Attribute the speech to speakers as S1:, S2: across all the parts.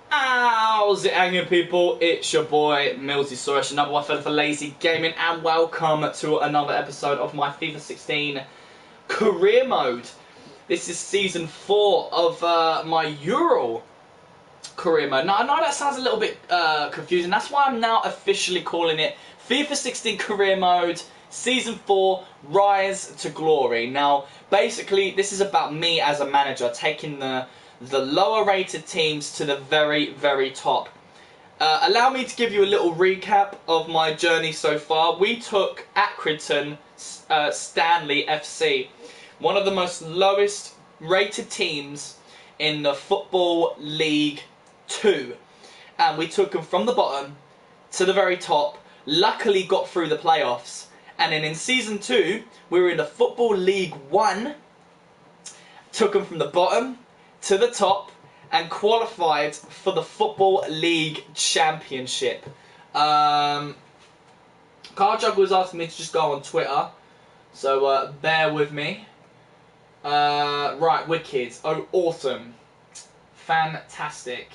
S1: How's it hanging, people? It's your boy MillzySawUs, number one for Lazy Gaming, and welcome to another episode of my FIFA 16 career mode. This is season 4 of my Euro career mode. Now I know that sounds a little bit confusing. That's why I'm now officially calling it FIFA 16 career mode season 4 Rise to Glory. Now basically this is about me as a manager taking the lower rated teams to the very, very top. Allow me to give you a little recap of my journey so far. We took Accrington Stanley FC, one of the most lowest rated teams in the Football League 2. And we took them from the bottom to the very top, luckily got through the playoffs. And then in Season 2, we were in the Football League 1, took them from the bottom to the top and qualified for the Football League Championship. Carl Juggle was asking me to just go on Twitter, so bear with me. Right, wicked. Oh, awesome. Fantastic.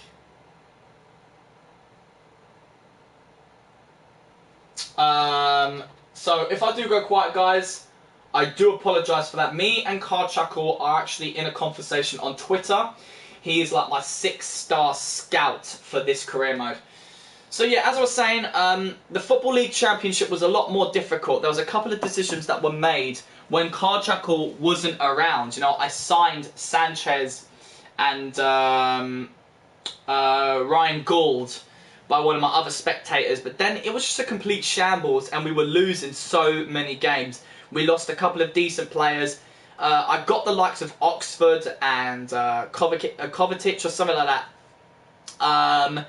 S1: So if I do go quiet, guys, I do apologise for that. Me and Card Chuckle are actually in a conversation on Twitter. He is like my 6-star scout for this career mode. So yeah, as I was saying, the Football League Championship was a lot more difficult. There was a couple of decisions that were made when Card Chuckle wasn't around. You know, I signed Sanchez and Ryan Gould by one of my other spectators, but then it was just a complete shambles and we were losing so many games. We lost a couple of decent players. I got the likes of Oxford and Kovacic or something like that.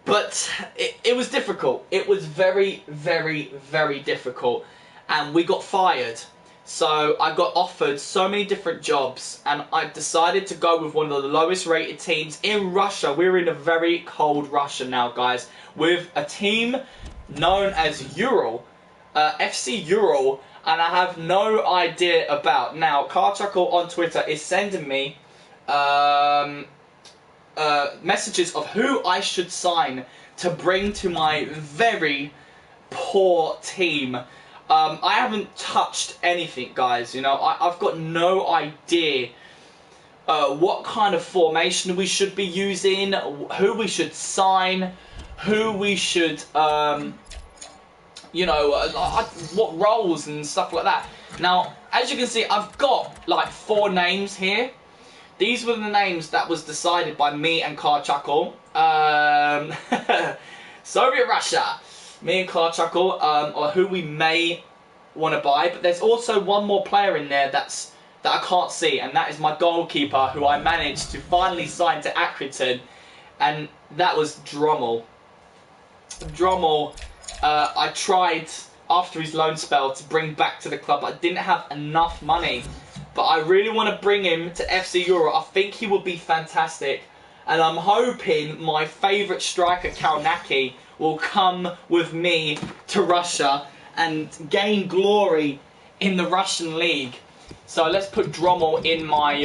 S1: But it was difficult. It was very, very, very difficult. And we got fired. So I got offered so many different jobs. And I decided to go with one of the lowest rated teams in Russia. We're in a very cold Russia now, guys. With a team known as Ural. FC Ural. And I have no idea about. Now, Carchuckle on Twitter is sending me messages of who I should sign to bring to my very poor team. I haven't touched anything, guys. You know, I've got no idea what kind of formation we should be using, who we should sign, who we should... you know, what roles and stuff like that. Now, as you can see, I've got like 4 names here. These were the names that was decided by me and Carchuckle. Soviet Russia. Me and Carchuckle, or who we may want to buy. But there's also one more player in there that I can't see, and that is my goalkeeper, who I managed to finally sign to Accrington, and that was Drommel. I tried after his loan spell to bring back to the club. I didn't have enough money, but I really want to bring him to FC Euro. I think he would be fantastic, and I'm hoping my favourite striker, Kalnaki, will come with me to Russia and gain glory in the Russian league. So let's put Drommel in my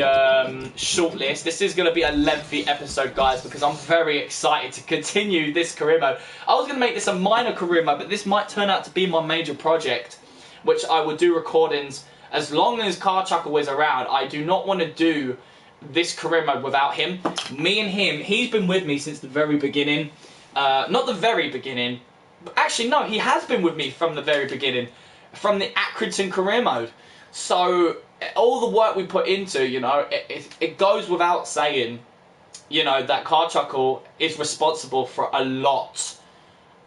S1: shortlist. This is going to be a lengthy episode, guys, because I'm very excited to continue this career mode. I was going to make this a minor career mode, but this might turn out to be my major project, which I will do recordings as long as Carchuckle is around. I do not want to do this career mode without him. Me and him, he's been with me since the very beginning. Not the very beginning. Actually, no, he has been with me from the very beginning. From the Accrington career mode. So, all the work we put into, you know, it goes without saying, you know, that Carchuckle is responsible for a lot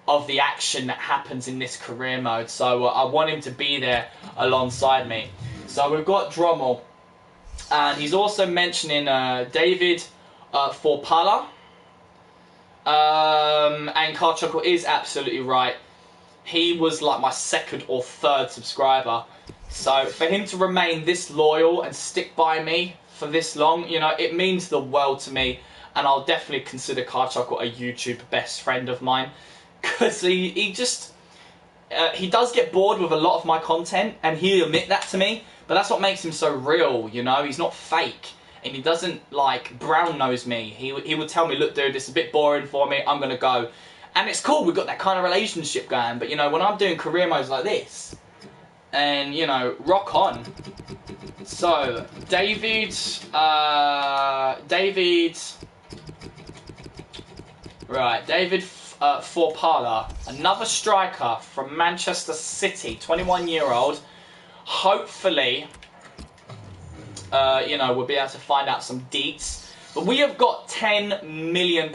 S1: of the action that happens in this career mode. So, I want him to be there alongside me. So, we've got Drommel. And he's also mentioning David Forpala. And Carchuckle is absolutely right. He was like my 2nd or 3rd subscriber. So for him to remain this loyal and stick by me for this long, you know, it means the world to me. And I'll definitely consider Carchuckle a YouTube best friend of mine. Because he just... he does get bored with a lot of my content, and he'll admit that to me. But that's what makes him so real, you know. He's not fake. and he doesn't like brown nose me. He would tell me, look dude, this is a bit boring for me, I'm gonna go. And it's cool, we've got that kind of relationship going, but you know, when I'm doing career modes like this, and you know, rock on. So, David, Forpala, another striker from Manchester City, 21-year-old. Hopefully, you know, we'll be able to find out some deets. But we have got £10 million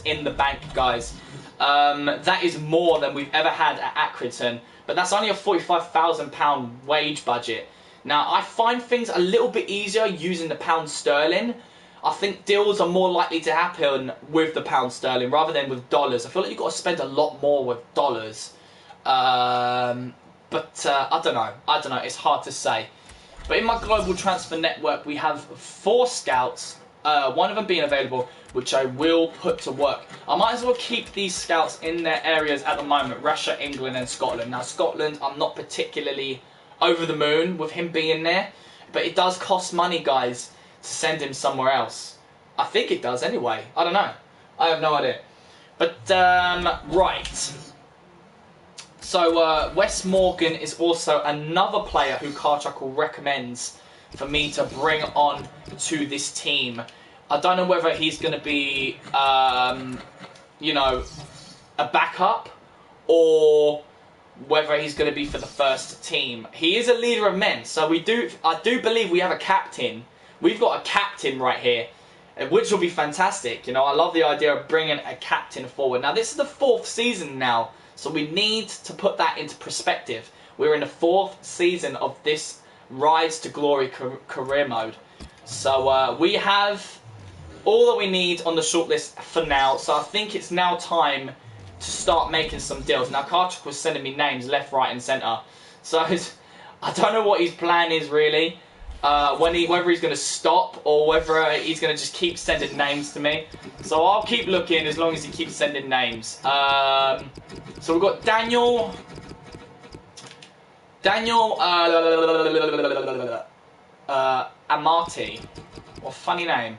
S1: in the bank, guys. That is more than we've ever had at Accrington. But that's only a £45,000 wage budget. Now, I find things a little bit easier using the pound sterling. I think deals are more likely to happen with the pound sterling rather than with dollars. I feel like you've got to spend a lot more with dollars. I don't know. It's hard to say. But in my global transfer network, we have 4 scouts. One of them being available, which I will put to work. I might as well keep these scouts in their areas at the moment. Russia, England and Scotland. Now, Scotland, I'm not particularly over the moon with him being there. But it does cost money, guys, to send him somewhere else. I think it does anyway. I don't know. I have no idea. But, right. So, Wes Morgan is also another player who Karchuk recommends for me to bring on to this team. I don't know whether he's going to be, you know, a backup or whether he's going to be for the first team. He is a leader of men, so I do believe we have a captain. We've got a captain right here, which will be fantastic. You know, I love the idea of bringing a captain forward. Now, this is the 4th season now, so we need to put that into perspective. We're in the 4th season of this Rise to Glory career mode. So we have all that we need on the shortlist for now. So I think it's now time to start making some deals. Now, Karchuk was sending me names left, right and centre. So I don't know what his plan is really. Whether he's going to stop or whether he's going to just keep sending names to me. So I'll keep looking as long as he keeps sending names. So we've got Daniel Amati. What a funny name.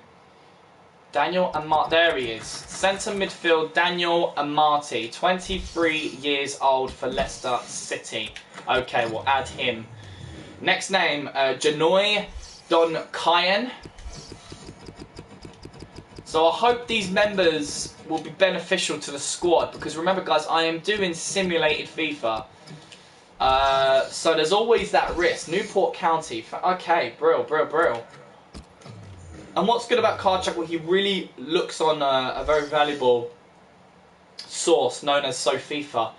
S1: Daniel Amati. There he is. Centre midfield, Daniel Amati. 23 years old for Leicester City. Okay, we'll add him. Next name, Janoy Donkayan. So I hope these members will be beneficial to the squad, because remember guys, I am doing simulated FIFA. So there's always that risk. Newport County. Okay, brill. And what's good about Karchuk, well, he really looks on a very valuable source known as SoFIFA.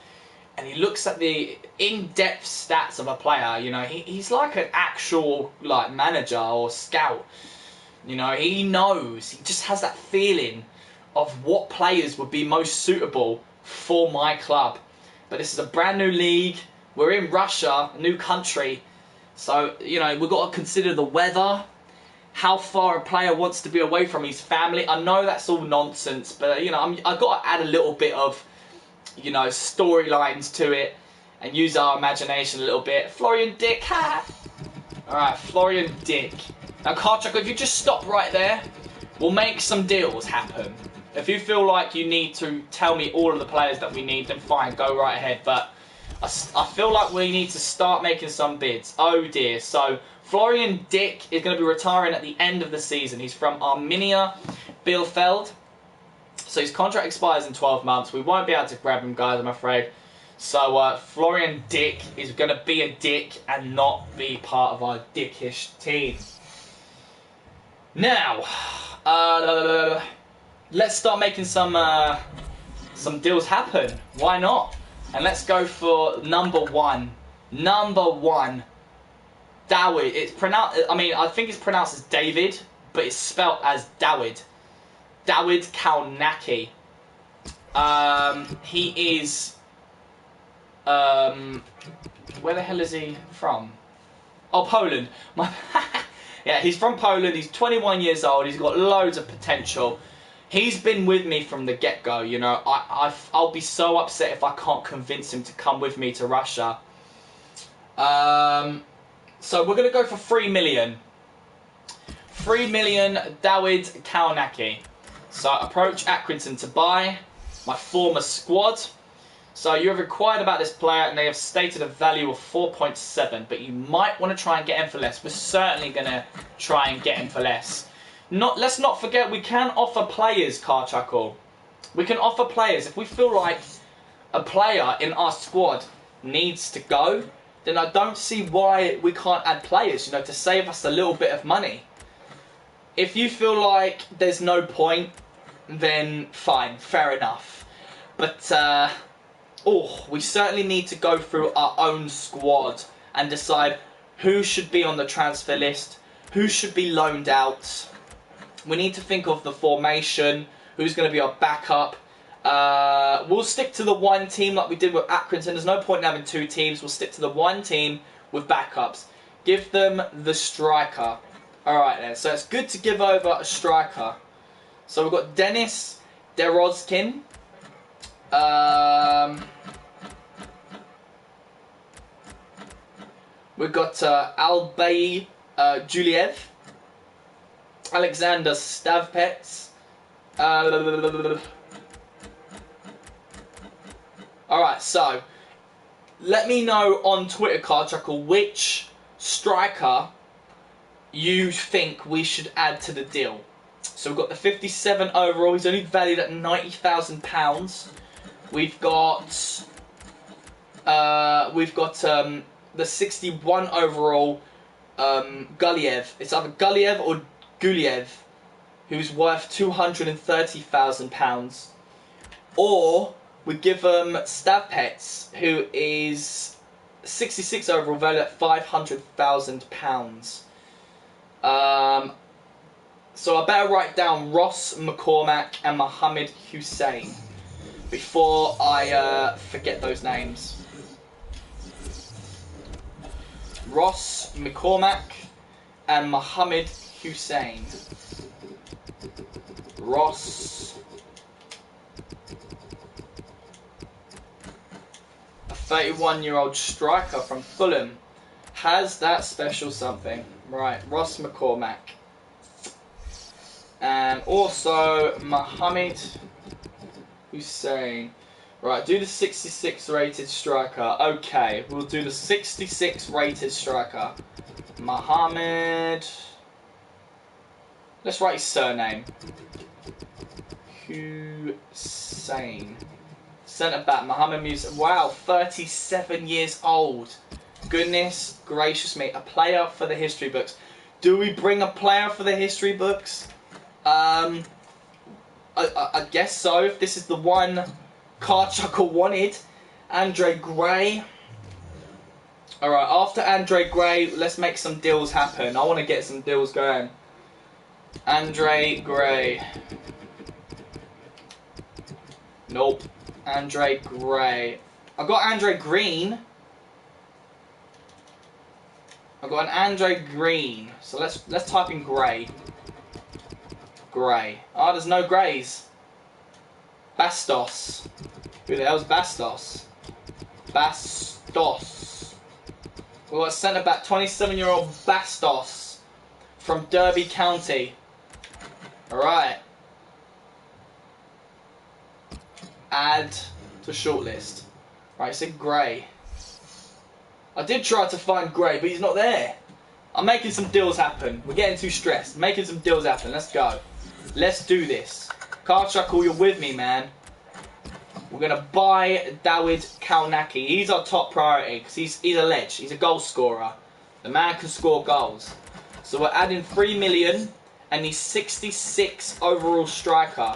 S1: And he looks at the in-depth stats of a player. You know, he's like an actual like manager or scout. You know, he knows. He just has that feeling of what players would be most suitable for my club. But this is a brand new league. We're in Russia, a new country. So, you know, we've got to consider the weather, how far a player wants to be away from his family. I know that's all nonsense, but, you know, I've got to add a little bit of, you know, storylines to it and use our imagination a little bit. Florian Dick, ha! Alright, Florian Dick. Now, Karchuk, if you just stop right there, we'll make some deals happen. If you feel like you need to tell me all of the players that we need, then fine, go right ahead. But I feel like we need to start making some bids. Oh dear. So, Florian Dick is going to be retiring at the end of the season. He's from Arminia Bielefeld. So his contract expires in 12 months. We won't be able to grab him, guys, I'm afraid. So Florian Dick is going to be a dick and not be part of our dickish team. Now, let's start making some deals happen. Why not? And let's go for number one. Number one. Dawid. It's pronounced. I mean, I think it's pronounced as David, but it's spelt as Dawid. Dawid Kalnacki. He is. Where the hell is he from? Oh, Poland. Yeah, he's from Poland. He's 21 years old. He's got loads of potential. He's been with me from the get-go. You know, I'll be so upset if I can't convince him to come with me to Russia. So we're gonna go for 3 million. 3 million Dawid Kalnaki. So approach Accrington to buy my former squad. So you have inquired about this player and they have stated a value of 4.7, but you might want to try and get him for less. We're certainly going to try and get him for less. Let's not forget we can offer players, Carchuckle. We can offer players. If we feel like a player in our squad needs to go, then I don't see why we can't add players, you know, to save us a little bit of money. If you feel like there's no point, then fine, fair enough. But, we certainly need to go through our own squad and decide who should be on the transfer list, who should be loaned out. We need to think of the formation, who's going to be our backup. We'll stick to the one team like we did with Accrington. There's no point in having two teams. We'll stick to the one team with backups. Give them the striker. Alright then, so it's good to give over a striker. So we've got Dennis Derozkin. We've got Albay Juliev. Alexander Stavpets. Alright, so let me know on Twitter, Carchuckle, which striker you think we should add to the deal. So we've got the 57 overall. He's only valued at £90,000. We've got the 61 overall Guliev. It's either Guliev or Guliev, who's worth £230,000. Or we give him Stavpets, who is 66 overall, valued at £500,000. So I better write down Ross McCormack and Mohammed Hussein before I forget those names. Ross McCormack and Mohammed Hussein. Ross. A 31-year-old striker from Fulham. Has that special something. Right, Ross McCormack. And also Mohammed Hussein. Right, do the 66 rated striker. Okay, we'll do the 66 rated striker. Mohammed. Let's write his surname. Hussein. Centre back, Mohammed Musa. Wow, 37 years old. Goodness gracious me. A player for the history books. Do we bring a player for the history books? I guess so. If this is the one Carchuckle wanted. Andre Gray. Alright, after Andre Gray, let's make some deals happen. I want to get some deals going. Andre Gray. Nope. Andre Gray. I got Andre Green. I got an Andre Green. So let's type in Gray. Gray. Oh, there's no Grays. Bastos. Who the hell's Bastos? Bastos. We've got a centre back, 27-year-old Bastos from Derby County. Alright. Add to shortlist. Right, it's in Gray. I did try to find Gray, but he's not there. I'm making some deals happen. We're getting too stressed. Making some deals happen. Let's go. Let's do this. Carchuckle, you're with me, man. We're going to buy Dawid Kalnaki. He's our top priority because he's a ledge. He's a goal scorer. The man can score goals. So we're adding 3 million and he's 66 overall striker.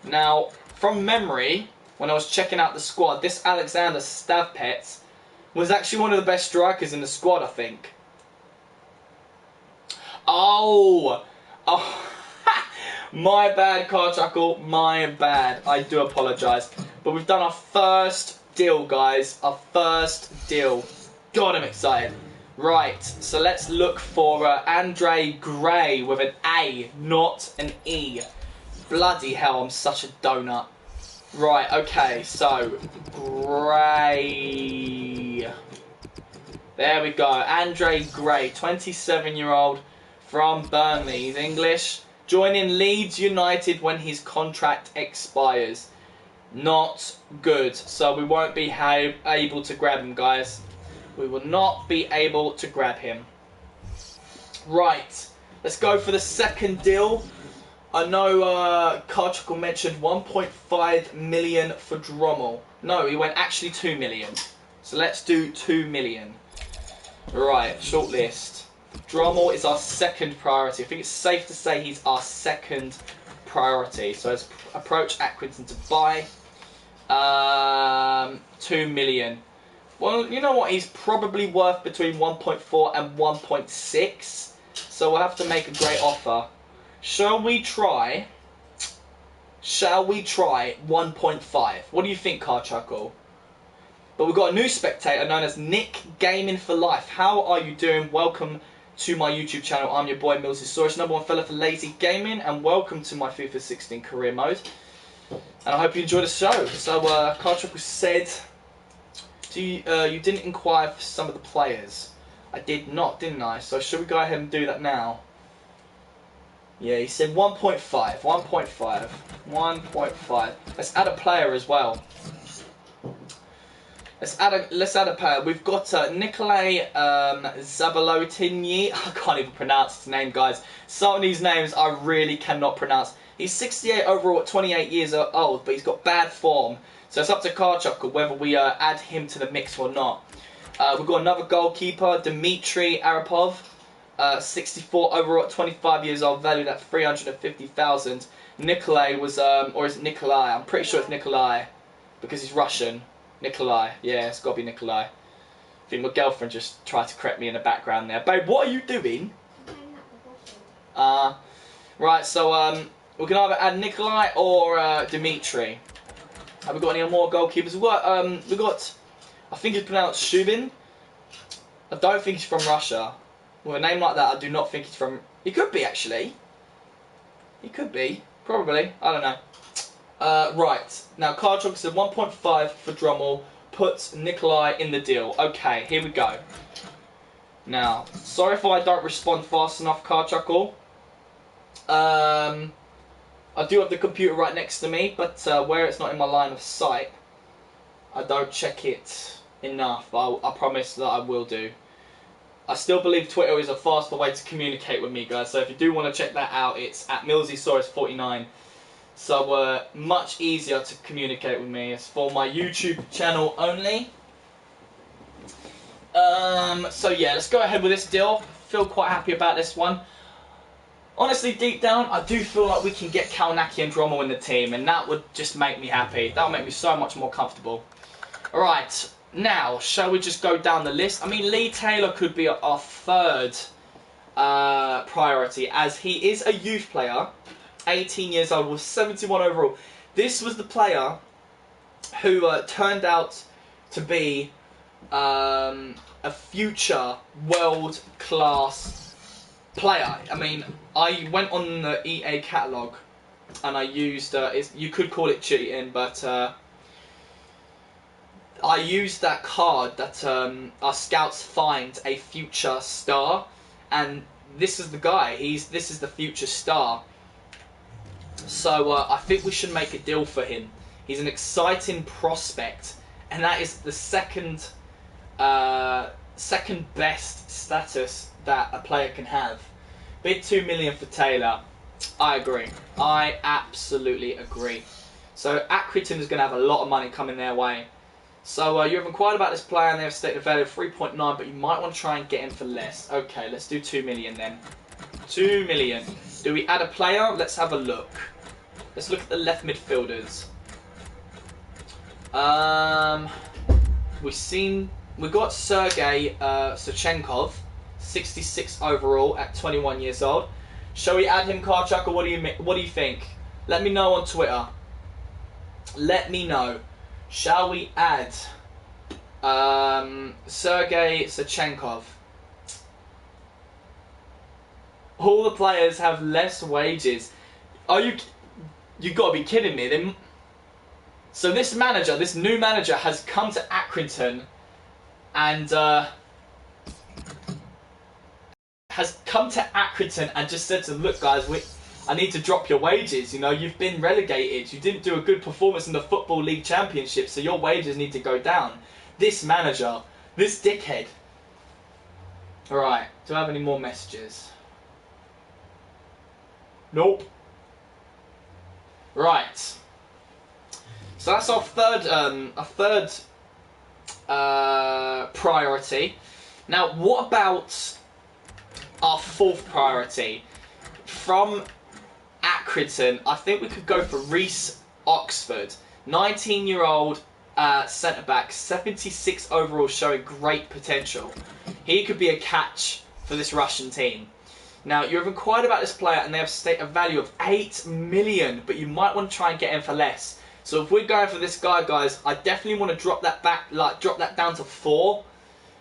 S1: Now, from memory, when I was checking out the squad, this Alexander Stavpets was actually one of the best strikers in the squad, I think. Oh, my bad, Carchuckle, my bad. I do apologise. But we've done our first deal, guys. Our first deal. God, I'm excited. Right, so let's look for Andre Gray with an A, not an E. Bloody hell, I'm such a donut. Right, okay, so Gray. There we go. Andre Gray, 27-year-old from Burnley. He's English. Joining Leeds United when his contract expires. Not good. So we won't be able to grab him, guys. We will not be able to grab him. Right. Let's go for the second deal. I know Carchuckle mentioned 1.5 million for Drommel. No, he went actually 2 million. So let's do 2 million. Right, shortlist. Drommel is our second priority. I think it's safe to say he's our second priority. So let's approach Accrington to buy. 2 million. Well, you know what? He's probably worth between 1.4 and 1.6. So we'll have to make a great offer. Shall we try 1.5? What do you think, Carchuckle? But we've got a new spectator known as Nick Gaming for Life. How are you doing? Welcome to my YouTube channel. I'm your boy MillzySawUs, number one fella for lazy gaming, and welcome to my FIFA 16 career mode. And I hope you enjoy the show. So Carchuckle said, you didn't inquire for some of the players. I did not, didn't I? So should we go ahead and do that now? Yeah, he said 1.5. 1.5. 1.5. Let's add a player as well. Let's add a player. We've got Nikolay Zabalotinyi. I can't even pronounce his name, guys. Some of these names I really cannot pronounce. He's 68 overall at 28 years old, but he's got bad form. So it's up to Carchuckle whether we add him to the mix or not. We've got another goalkeeper, Dmitry Arapov. 64 overall at 25 years old, valued at 350,000. Nikolay was, or is it Nikolai? I'm pretty sure it's Nikolai, because he's Russian. Nikolai, yeah, it's got to be Nikolai. I think my girlfriend just tried to correct me in the background there. Babe, what are you doing? Right, so we can either add Nikolai or Dmitry. Have we got any more goalkeepers? We've got, I think it's pronounced Shubin. I don't think he's from Russia. With a name like that, I do not think he's from... He could be, actually. He could be. Probably. I don't know. Right. Now, Carchuckle said 1.5 for Drommel. Puts Nikolai in the deal. Okay, here we go. Now, sorry if I don't respond fast enough, Carchuckle. I do have the computer right next to me, but where it's not in my line of sight, I don't check it enough. I promise that I will do. I still believe Twitter is a faster way to communicate with me, guys. So if you do want to check that out, it's at MillzySawUs49. So much easier to communicate with me. It's for my YouTube channel only. So yeah, let's go ahead with this deal. Feel quite happy about this one. Honestly, deep down, I do feel like we can get Kalnaki and Drommel in the team, and that would just make me happy. That would make me so much more comfortable. Alright. Now, shall we just go down the list? I mean, Lee Taylor could be our third priority, as he is a youth player, 18 years old, with 71 overall. This was the player who turned out to be a future world-class player. I mean, I went on the EA catalogue and I used, you could call it cheating, but... I used that card that our scouts find a future star, and this is the guy. This is the future star. So I think we should make a deal for him. He's an exciting prospect, and that is the second best status that a player can have. Bid 2 million for Taylor. I agree. I absolutely agree. So Accrington is going to have a lot of money coming their way. So you have inquired about this player and they have stated a value of 3.9, but you might want to try and get him for less. Okay, let's do 2 million then. 2 million. Do we add a player? Let's have a look. Let's look at the left midfielders. We've got Sergei Sachenkov, 66 overall at 21 years old. Shall we add him, Carchuckle? What do you think? Let me know on Twitter. Let me know. Shall we add Sergei Sachenkov? All the players have less wages. Are you got to be kidding me? So this new manager has come to Accrington and has come to Accrington and just said to them, look guys, I need to drop your wages. You know, you've been relegated. You didn't do a good performance in the Football League Championship, so your wages need to go down. This manager, this dickhead. Alright, do I have any more messages? Nope. Right. So that's our third priority. Now, what about our fourth priority? From Accrington, I think we could go for Reece Oxford, 19-year-old centre-back, 76 overall, showing great potential. He could be a catch for this Russian team. Now, you've inquired about this player, and they have a value of 8 million, but you might want to try and get him for less. So if we're going for this guy, guys, I definitely want to drop that down to 4.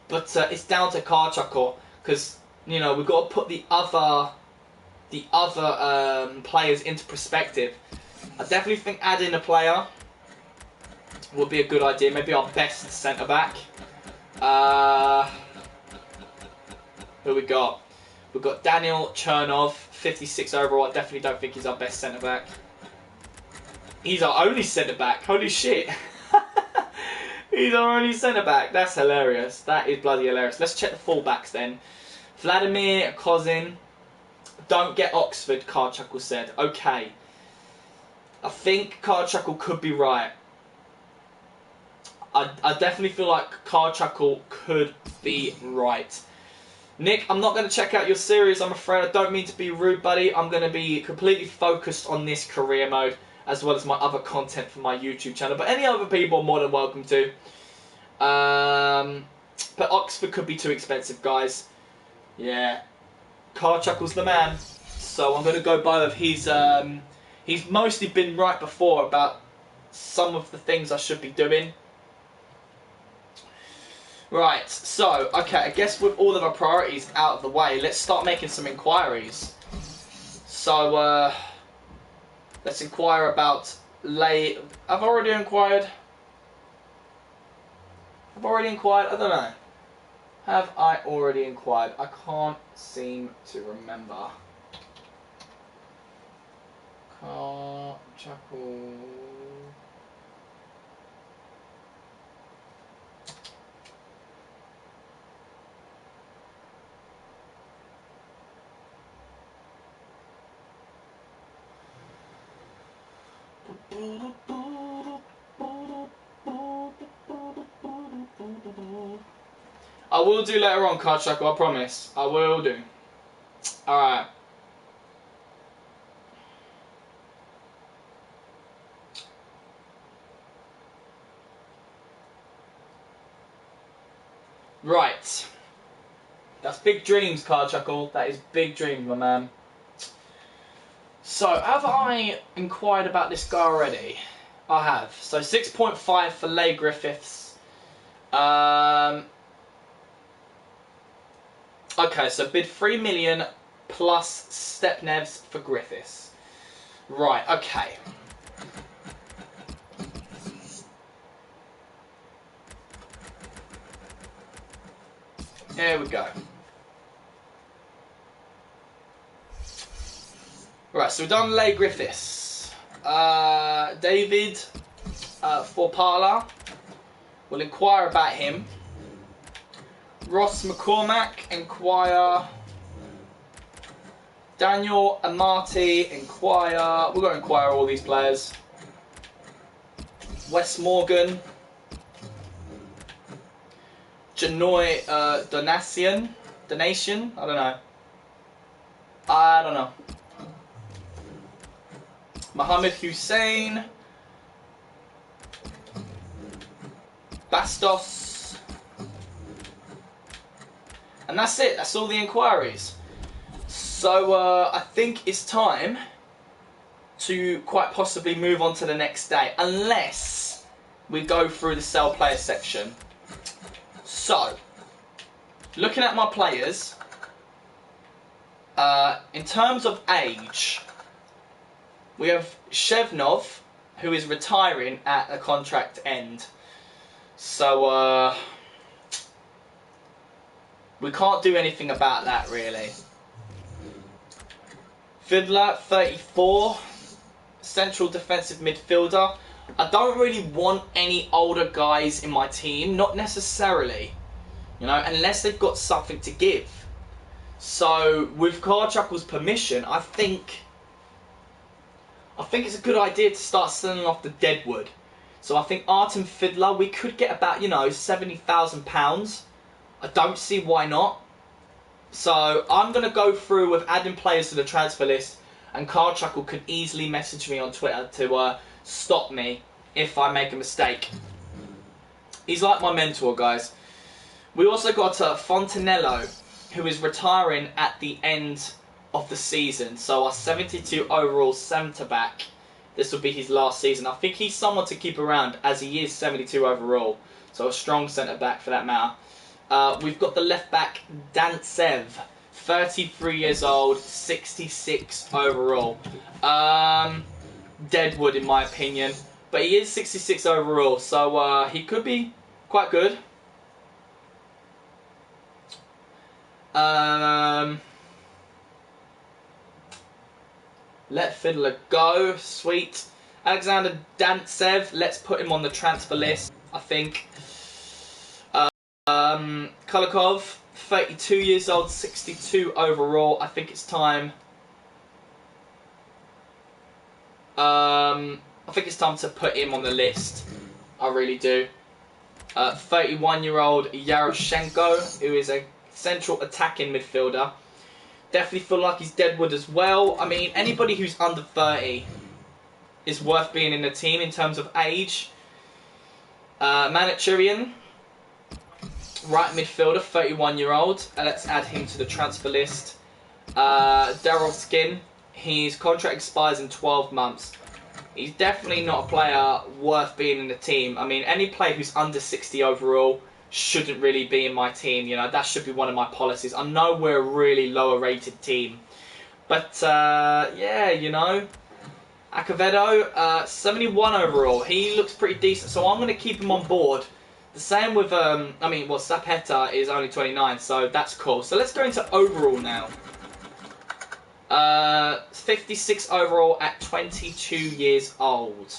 S1: But it's down to Karchakor, because you know we've got to put the other players into perspective. I definitely think adding a player would be a good idea. Maybe our best centre back. Who we got? We've got Daniel Chernov, 56 overall. I definitely don't think he's our best centre back. He's our only centre back. Holy shit! He's our only centre back. That's hilarious. That is bloody hilarious. Let's check the fullbacks then. Vladimir Kozin. Don't get Oxford, Karchakul said. Okay. I think Karchakul could be right. I definitely feel like Karchakul could be right. Nick, I'm not going to check out your series, I'm afraid. I don't mean to be rude, buddy. I'm going to be completely focused on this career mode, as well as my other content for my YouTube channel. But any other people are more than welcome to. But Oxford could be too expensive, guys. Yeah. Karchakul's the man. So I'm going to go by with his... he's mostly been right before about some of the things I should be doing. Right, so, okay, I guess with all of our priorities out of the way, let's start making some inquiries. So, let's inquire about I've already inquired. I don't know. Have I already inquired? I can't seem to remember. Karchakul. I will do later on, Karchakul, I promise. I will do. Alright. Right. That's big dreams, Karchakul. That is big dreams, my man. So, have I inquired about this guy already? I have. So, 6.5 for Leigh Griffiths. Okay, so bid 3 million plus Stepnevs for Griffiths. Right, okay. Here we go. Right, so we've done Leigh Griffiths. David Forpala. We'll inquire about him. Ross McCormack, inquire. Daniel Amati, inquire. We're going to inquire all these players. Wes Morgan. Janoy Donation? I don't know. Mohammed Hussein. Bastos. And that's it. That's all the inquiries. So I think it's time to quite possibly move on to the next day. Unless we go through the sell player section. So, looking at my players, in terms of age, we have Shevnov, who is retiring at a contract end. So, we can't do anything about that, really. Fiddler, 34. Central defensive midfielder. I don't really want any older guys in my team. Not necessarily. You know, unless they've got something to give. So, with Carchuckle's permission, I think it's a good idea to start selling off the deadwood. So I think Artem Fiddler, we could get about, you know, £70,000. I don't see why not. So I'm going to go through with adding players to the transfer list, and Carchuckle could easily message me on Twitter to stop me if I make a mistake. He's like my mentor, guys. We also got Fontanello, who is retiring at the end of the season. So our 72 overall centre-back, this will be his last season. I think he's someone to keep around, as he is 72 overall. So a strong centre-back for that matter. We've got the left-back, Dantsev, 33 years old, 66 overall. Deadwood, in my opinion. But he is 66 overall, so he could be quite good. Let Fiddler go. Sweet. Alexander Dantsev. Let's put him on the transfer list, I think. Kulikov, 32 years old, 62 overall. I think it's time. I think it's time to put him on the list. I really do. 31-year-old Yaroshenko, who is a central attacking midfielder. Definitely feel like he's deadwood as well. I mean, anybody who's under 30 is worth being in the team in terms of age. Manichurian, right midfielder, 31-year-old. Let's add him to the transfer list. Darovskin, his contract expires in 12 months. He's definitely not a player worth being in the team. I mean, any player who's under 60 overall shouldn't really be in my team. You know, that should be one of my policies. I know we're a really lower rated team. But, yeah, you know. Acevedo, 71 overall. He looks pretty decent, so I'm going to keep him on board. The same with, Sapeta is only 29, so that's cool. So let's go into overall now. 56 overall at 22 years old.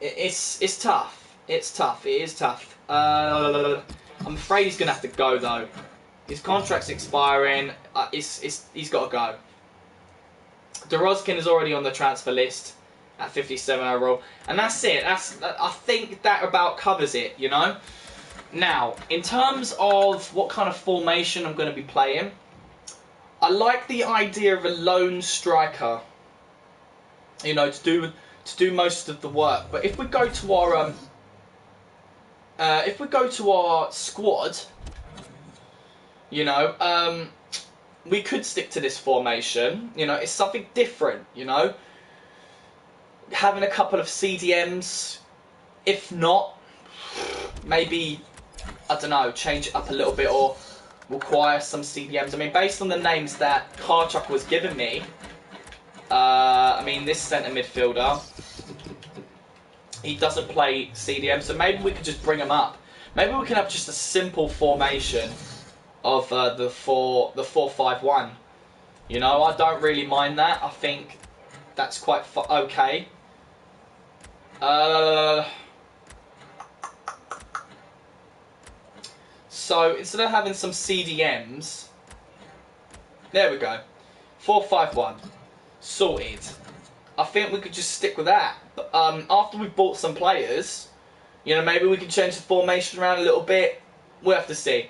S1: It's tough. It's tough. It is tough. I'm afraid he's going to have to go, though. His contract's expiring. He's got to go. Dorozkin is already on the transfer list at 57 overall. And that's it. I think that about covers it, you know? Now, in terms of what kind of formation I'm going to be playing, I like the idea of a lone striker, you know, to do most of the work. But if we go to our squad, you know, we could stick to this formation. You know, it's something different. You know, having a couple of CDMs. If not, maybe I don't know, change it up a little bit or require some CDMs. I mean, based on the names that Karchuk was giving me, I mean, this centre midfielder, he doesn't play CDM, so maybe we could just bring him up. Maybe we can have just a simple formation of the 4-5-1. You know, I don't really mind that. I think that's quite okay. So instead of having some CDMs, there we go, 4-5-1, sorted. I think we could just stick with that. But after we've bought some players, you know, maybe we can change the formation around a little bit. We'll have to see.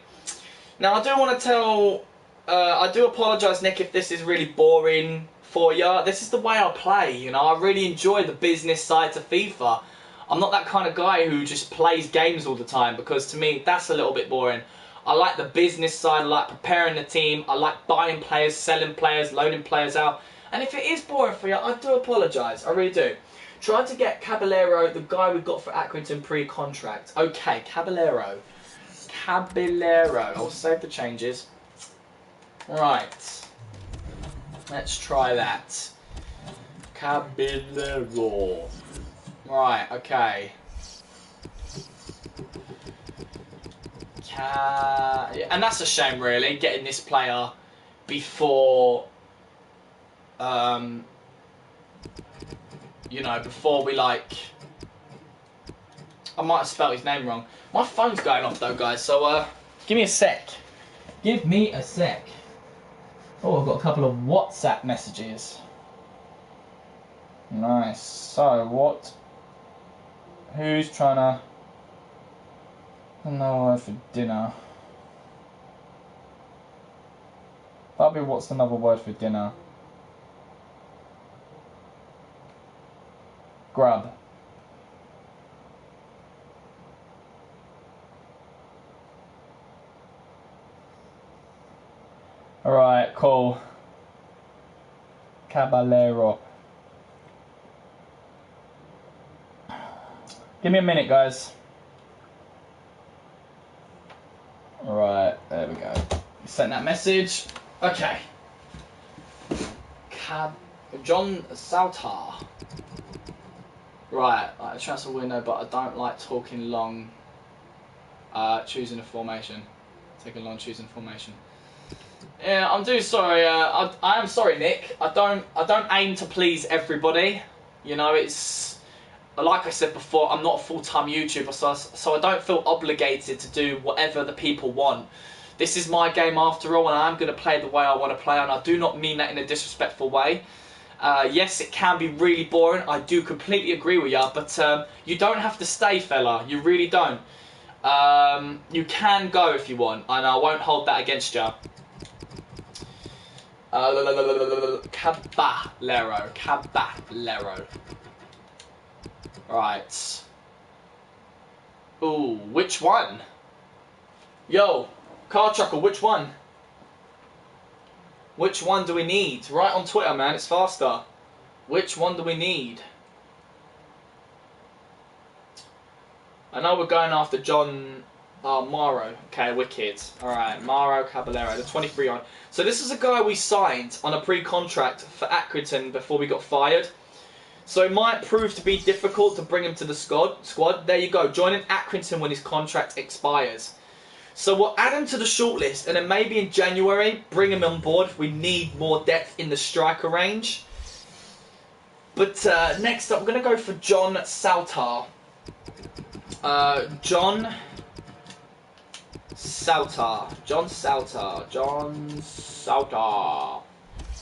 S1: Now, I do want to tell, I do apologise, Nick, if this is really boring for you. This is the way I play, you know. I really enjoy the business side to FIFA. I'm not that kind of guy who just plays games all the time, because to me, that's a little bit boring. I like the business side, I like preparing the team, I like buying players, selling players, loaning players out. And if it is boring for you, I do apologise, I really do. Try to get Caballero, the guy we got for Accrington pre-contract. Okay, Caballero. I'll save the changes. Right. Let's try that. Caballero. Right, okay. And that's a shame, really, getting this player before You know, before we like... I might have spelled his name wrong. My phone's going off though, guys, so give me a sec. Give me a sec. Oh, I've got a couple of WhatsApp messages. Nice. So, what? Who's trying to... No word for dinner. That'll be what's another word for dinner. Grub. Alright, cool. Caballero. Give me a minute, guys. Alright, there we go. Sent that message. Okay. John Saltar. Right, I transfer window, but I don't like talking long. Choosing a formation. Taking long choosing formation. Yeah, I'm doing sorry. I am sorry, Nick. I don't aim to please everybody. You know, it's like I said before. I'm not a full-time YouTuber, so I don't feel obligated to do whatever the people want. This is my game after all, and I'm going to play the way I want to play, and I do not mean that in a disrespectful way. Yes, it can be really boring. I do completely agree with you, but you don't have to stay, fella. You really don't. You can go if you want, and I won't hold that against you. Caballero. Right. Ooh, which one? Yo, Car Chuckle, which one? Which one do we need? Right on Twitter, man, it's faster. Which one do we need? I know we're going after John Mauro. Okay, wicked. Alright, Mauro Caballero, the 23-year-old. So this is a guy we signed on a pre-contract for Accrington before we got fired. So it might prove to be difficult to bring him to the squad. There you go, joining Accrington when his contract expires. So we'll add him to the shortlist, and then maybe in January, bring him on board if we need more depth in the striker range. But next up, we're going to go for John Saltar. John Saltar.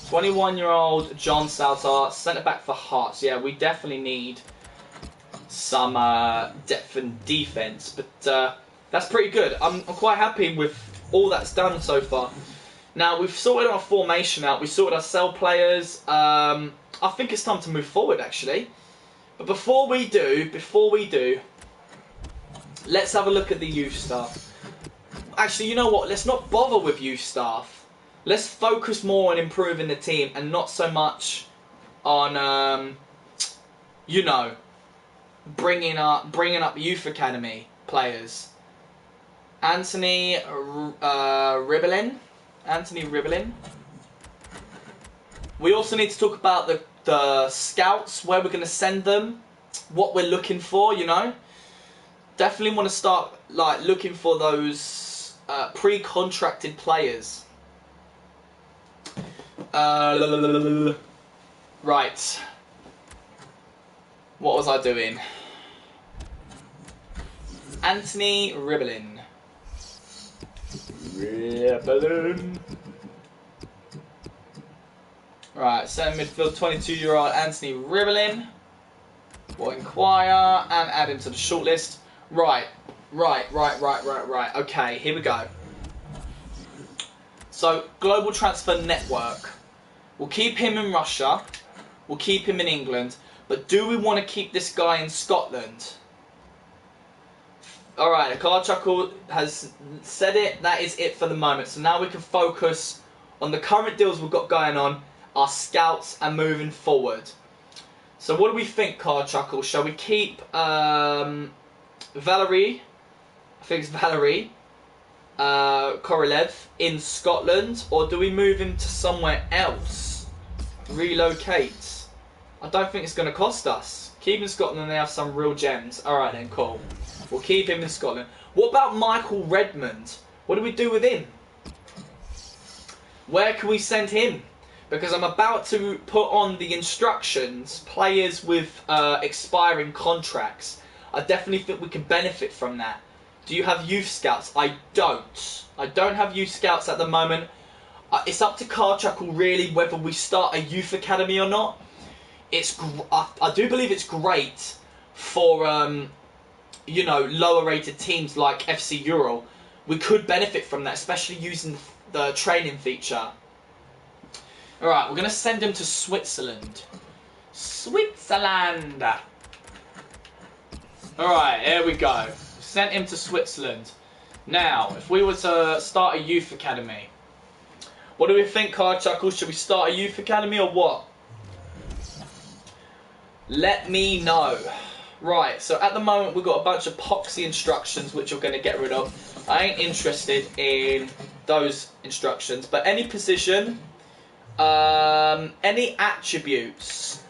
S1: 21-year-old John Saltar, centre-back for Hearts. Yeah, we definitely need some depth and defence, but that's pretty good. I'm quite happy with all that's done so far. Now, we've sorted our formation out. We sorted our sell players. I think it's time to move forward, actually. But before we do, let's have a look at the youth stuff. Actually, you know what? Let's not bother with youth staff. Let's focus more on improving the team and not so much on, you know, bringing up youth academy players. Anthony Ribbelin. We also need to talk about the scouts, where we're going to send them, what we're looking for, you know. Definitely want to start like looking for those pre-contracted players. Right. What was I doing? Anthony Ribbelin. Right, centre midfield, 22-year-old Anthony Ribbelin. We'll inquire and add him to the shortlist. Right. Okay, here we go. So, Global Transfer Network. We'll keep him in Russia. We'll keep him in England. But do we want to keep this guy in Scotland? Alright, Car Chuckle has said it. That is it for the moment. So now we can focus on the current deals we've got going on, our scouts, and moving forward. So what do we think, Car Chuckle? Shall we keep Valerie, I think it's Valerie, Korolev in Scotland, or do we move him to somewhere else? Relocate? I don't think it's going to cost us. Keep in Scotland and they have some real gems. Alright then, cool. We'll keep him in Scotland. What about Michael Redmond? What do we do with him? Where can we send him? because I'm about to put on the instructions players with expiring contracts. I definitely think we can benefit from that. Do you have youth scouts? I don't. I don't have youth scouts at the moment. It's up to Carchuckle really whether we start a youth academy or not. I do believe it's great for you know, lower rated teams like FC Ural. We could benefit from that, especially using the training feature. Alright, we're going to send him to Switzerland. Switzerland! Alright, here we go. Sent him to Switzerland. Now, if we were to start a youth academy, what do we think, Carchuckle? Should we start a youth academy or what? Let me know. Right, so at the moment we've got a bunch of poxy instructions which we're going to get rid of. I ain't interested in those instructions, but any position, any attributes,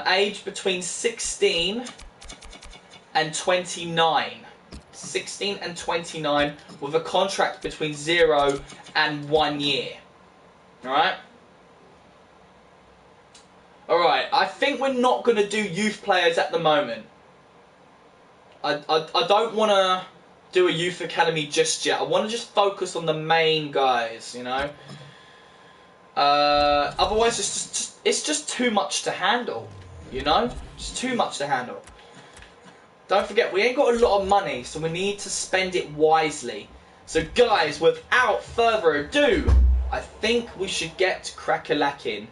S1: age between 16 and 29. 16 and 29 with a contract between 0 and 1 year. Alright? Alright, I think we're not going to do youth players at the moment. I don't want to do a youth academy just yet. I want to just focus on the main guys, you know. Otherwise, it's just too much to handle, you know. It's too much to handle. Don't forget, we ain't got a lot of money, so we need to spend it wisely. So, guys, without further ado, I think we should get crack-a-lacking.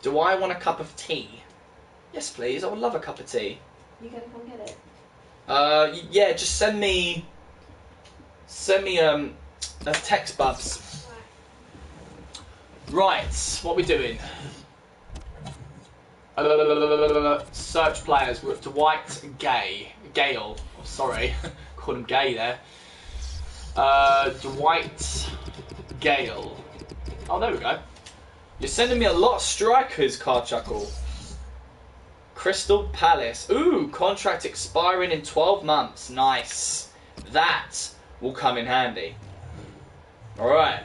S1: Do I want a cup of tea? Yes, please. I would love a cup of tea.
S2: You gonna come get it?
S1: Yeah, just send me a text, Bubs. Right, what are we doing? Search players. We're up to Gale. Oh, sorry, called him Gay there. Dwight Gale. Oh, there we go. You're sending me a lot of strikers, Carchuckle. Crystal Palace. Ooh, contract expiring in 12 months. Nice. That will come in handy. Alright.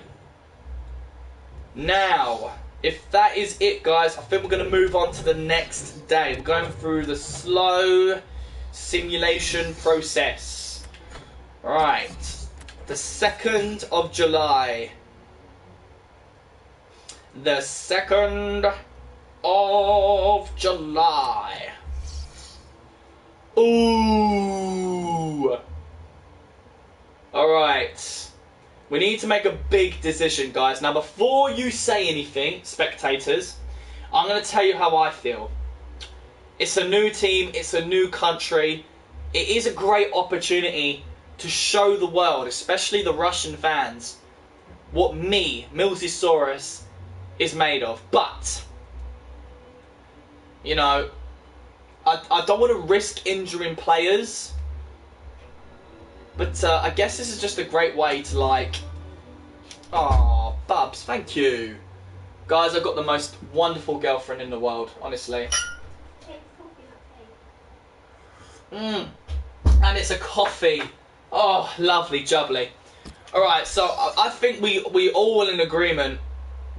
S1: Now, if that is it, guys, I think we're going to move on to the next day. We're going through the slow simulation process. Alright. The 2nd of July. The 2nd of July. Ooh. Alright. We need to make a big decision, guys. Now, before you say anything, spectators, I'm going to tell you how I feel. It's a new team. It's a new country. It is a great opportunity to show the world, especially the Russian fans, what me, MillzySawUs, is made of. But, you know, I don't want to risk injuring players. But I guess this is just a great way to, like... Aw, Bubs, thank you. Guys, I've got the most wonderful girlfriend in the world, honestly. And it's a coffee. Oh, lovely, jubbly. Alright, so I think we all in agreement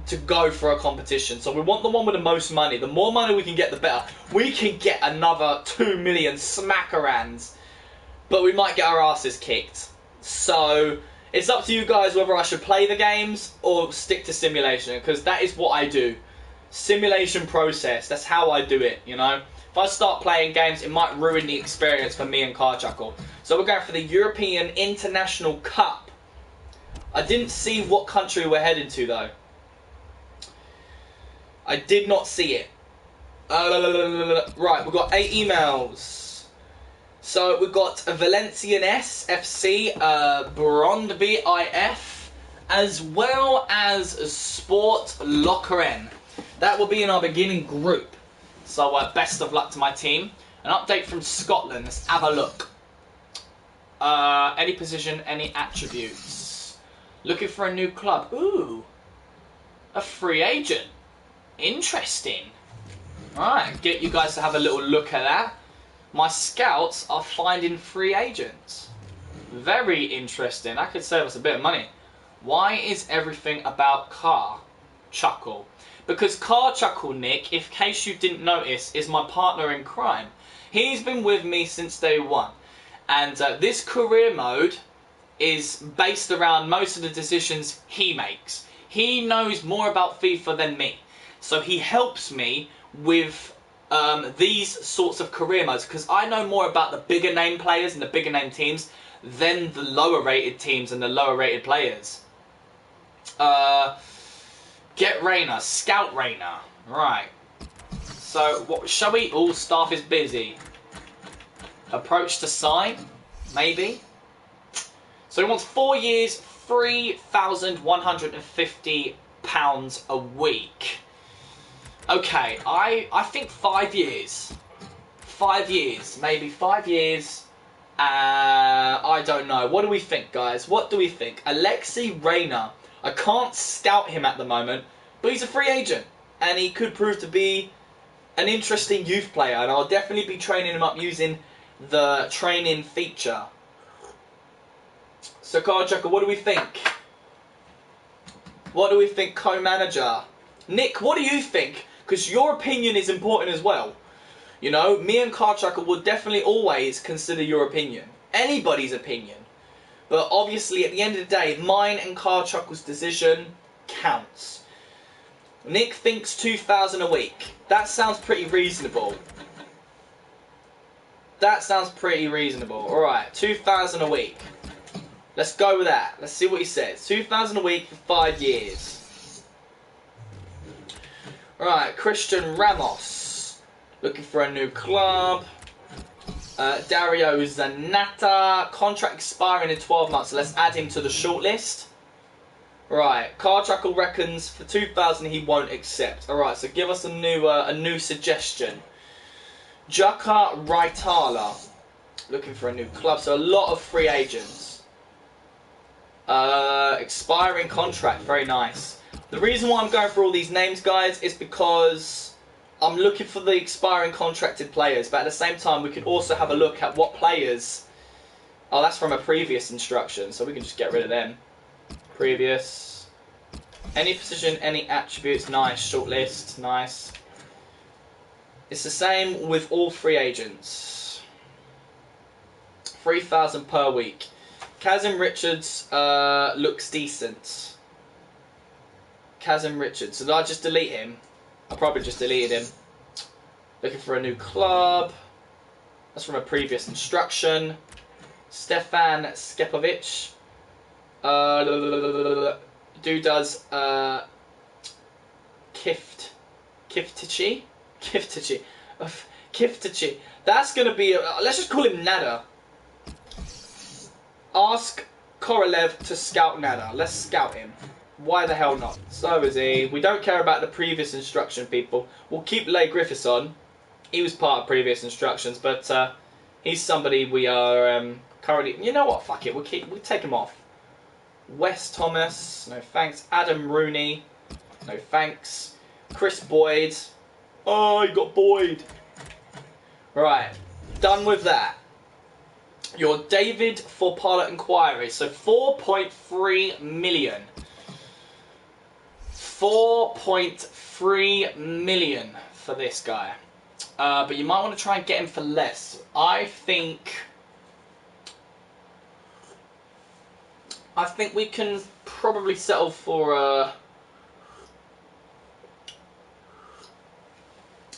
S1: to go for a competition. So we want the one with the most money. The more money we can get, the better. We can get another 2 million smackarands. But we might get our asses kicked. So, it's up to you guys whether I should play the games or stick to simulation. Because that is what I do. Simulation process. That's how I do it, you know. If I start playing games, it might ruin the experience for me and Carchuckle. So we're going for the European International Cup. I didn't see what country we're heading to, though. I did not see it. Right, we've got 8 emails. So we've got a Valencian FC, Brondby IF, as well as Sport Lokeren. That will be in our beginning group. So best of luck to my team. An update from Scotland. Let's have a look. Any position, any attributes. Looking for a new club. Ooh, a free agent. Interesting. Alright, get you guys to have a little look at that. My scouts are finding free agents. Very interesting. That could save us a bit of money. Why is everything about car? Chuckle. Because Car Chuckle Nick, in case you didn't notice, is my partner in crime. He's been with me since day one. And this career mode is based around most of the decisions he makes. He knows more about FIFA than me. So he helps me with these sorts of career modes, because I know more about the bigger name players and the bigger name teams than the lower rated teams and the lower rated players. Get Rayner, Scout Rayner. Right. So what shall we? All staff is busy. Approach to sign, maybe. So he wants 4 years, £3,150 a week. Okay, I think 5 years. 5 years, maybe 5 years. I don't know. What do we think, guys? What do we think? Alexi Rayner. I can't scout him at the moment, but he's a free agent, and he could prove to be an interesting youth player, and I'll definitely be training him up using the training feature. So, Card Chucker, what do we think? What do we think, co-manager? Nick, what do you think? Because your opinion is important as well. You know, me and Card Chucker will definitely always consider your opinion. Anybody's opinion. But obviously, at the end of the day, mine and Card Chuckle's decision counts. Nick thinks 2,000 a week. That sounds pretty reasonable. That sounds pretty reasonable. Alright, 2,000 a week. Let's go with that. Let's see what he says. 2,000 a week for 5 years. Alright, Christian Ramos. Looking for a new club. Dario Zanata. Contract expiring in 12 months. So let's add him to the shortlist. Right, Card Chuckle reckons for 2,000 he won't accept. Alright, so give us a new suggestion. Jaka Raitala. Looking for a new club. So a lot of free agents. Expiring contract, very nice. The reason why I'm going for all these names, guys, is because I'm looking for the expiring contracted players, but at the same time we can also have a look at what players. Oh, that's from a previous instruction, so we can just get rid of them. Previous. Any position, any attributes, nice. Shortlist, nice. It's the same with all free agents. 3,000 per week. Kazim Richards looks decent. Kazim Richards. So did I just delete him? I probably just deleted him. Looking for a new club. That's from a previous instruction. Stefan Skepovic. Dude does Kiftici. That's gonna be. Let's just call him Nada. Ask Korolev to scout Nada. Let's scout him. Why the hell not? So is he. We don't care about the previous instruction, people. We'll keep Leigh Griffiths on. He was part of previous instructions, but he's somebody we are currently. You know what? Fuck it. We'll take him off. Wes Thomas. No thanks. Adam Rooney. No thanks. Chris Boyd. Oh, you got Boyd. Right. Done with that. Your David for pilot inquiry. So 4.3 million. 4.3 million for this guy. But you might want to try and get him for less. I think we can probably settle for I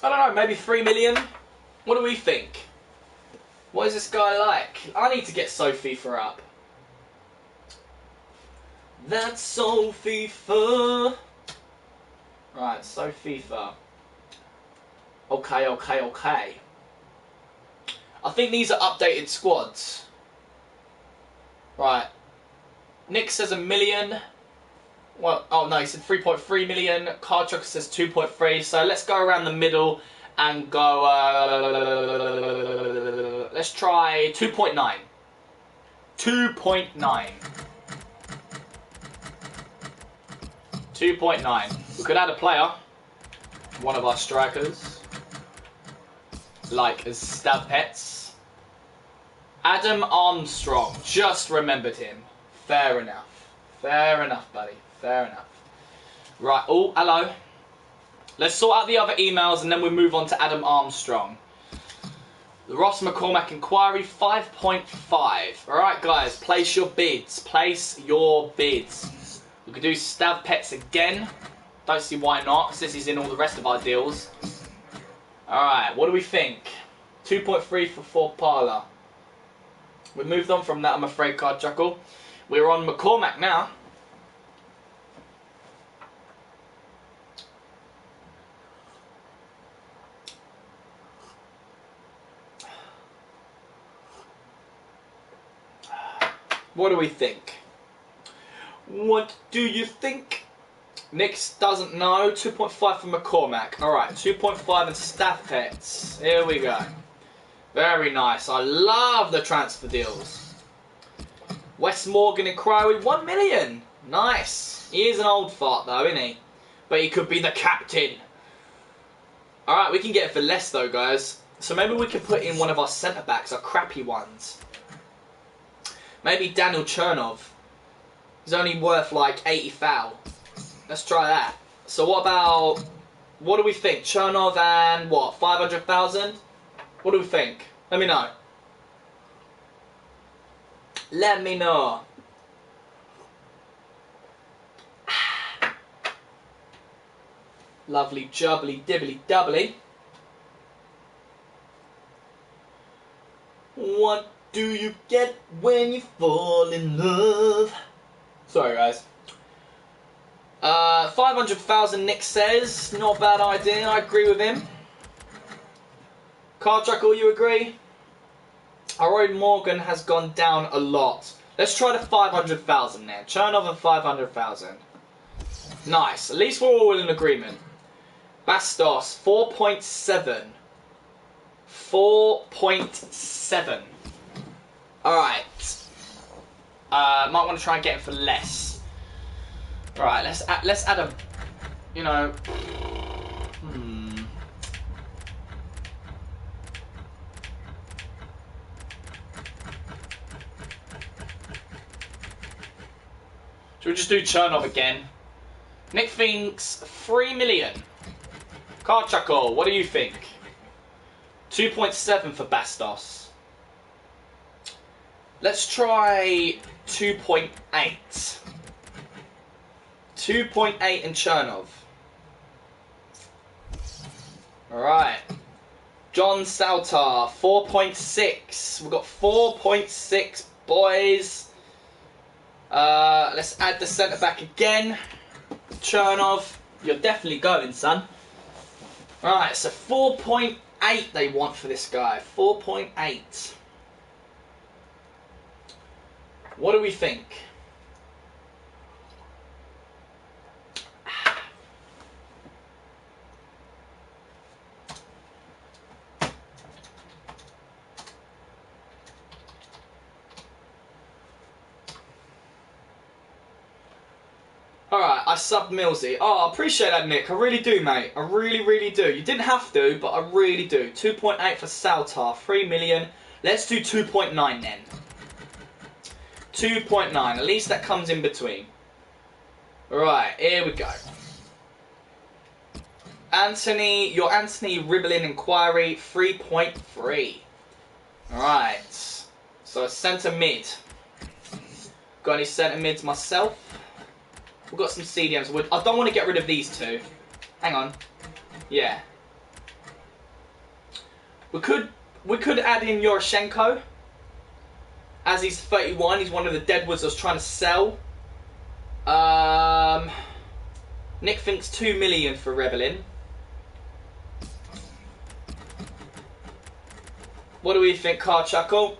S1: don't know, maybe 3 million. What do we think? What is this guy like? I need to get FIFA up. That's FIFA. Right, FIFA. Okay. I think these are updated squads. Right. Nick says 1 million. Well, oh no, he said 3.3 million. Card Chucker says 2.3. So let's go around the middle and go. Let's try 2.9. 2.9. 2.9. We could add a player. One of our strikers. Like Stavpets. Adam Armstrong. Just remembered him. Fair enough. Fair enough, buddy. Fair enough. Right. Oh, hello. Let's sort out the other emails and then we move on to Adam Armstrong. The Ross McCormack inquiry, 5.5. Alright guys, place your bids. Place your bids. We could do Stav Pets again. Don't see why not, since he's in all the rest of our deals. Alright, what do we think? 2.3 for 4 parlour. We moved on from that, I'm afraid, Card Chuckle. We're on McCormack now. What do we think? What do you think? Nix doesn't know. 2.5 for McCormack. Alright, 2.5 and Staff Pets. Here we go. Very nice. I love the transfer deals. Wes Morgan inquiry, 1 million. Nice. He is an old fart though, isn't he? But he could be the captain. Alright, we can get it for less though, guys. So maybe we can put in one of our centre backs, our crappy ones. Maybe Daniel Chernov. He's only worth like 80 foul. Let's try that. So what do we think? Chernov and what? 500,000? What do we think? Let me know. Let me know. Lovely jubbly dibbly doubly. What do you get when you fall in love? Sorry guys. 500,000 Nick says. Not a bad idea, I agree with him. Card Chuckle, you agree? Our own Morgan has gone down a lot. Let's try the 500,000 then. Chernov and 500,000. Nice, at least we're all in agreement. Bastos, 4.7. 4.7. Alright. Might want to try and get him for less. Alright, let's add a, you know, Should we just do Chernov again? Nick thinks 3 million. Card Chuckle, what do you think? 2.7 for Bastos. Let's try 2.8. 2.8 in Chernov. Alright. John Saltar, 4.6. We've got 4.6, boys. Let's add the centre back again. Chernov, you're definitely going, son. Alright, so 4.8 they want for this guy. 4.8. What do we think? Alright, I subbed Millsy. Oh, I appreciate that, Nick. I really do, mate. I really, really do. You didn't have to, but I really do. 2.8 for Saltar. 3 million. Let's do 2.9 then. 2.9. At least that comes in between. Right, here we go. Anthony, your Anthony Ribbelin inquiry, 3.3. Alright. So centre mid. Got any centre mids myself? We've got some CDMs. I don't want to get rid of these two. Hang on. Yeah. We could add in Yoroshenko. As he's 31, he's one of the deadwoods I was trying to sell. Nick thinks 2 million for Rebelin. What do we think, Card Chuckle?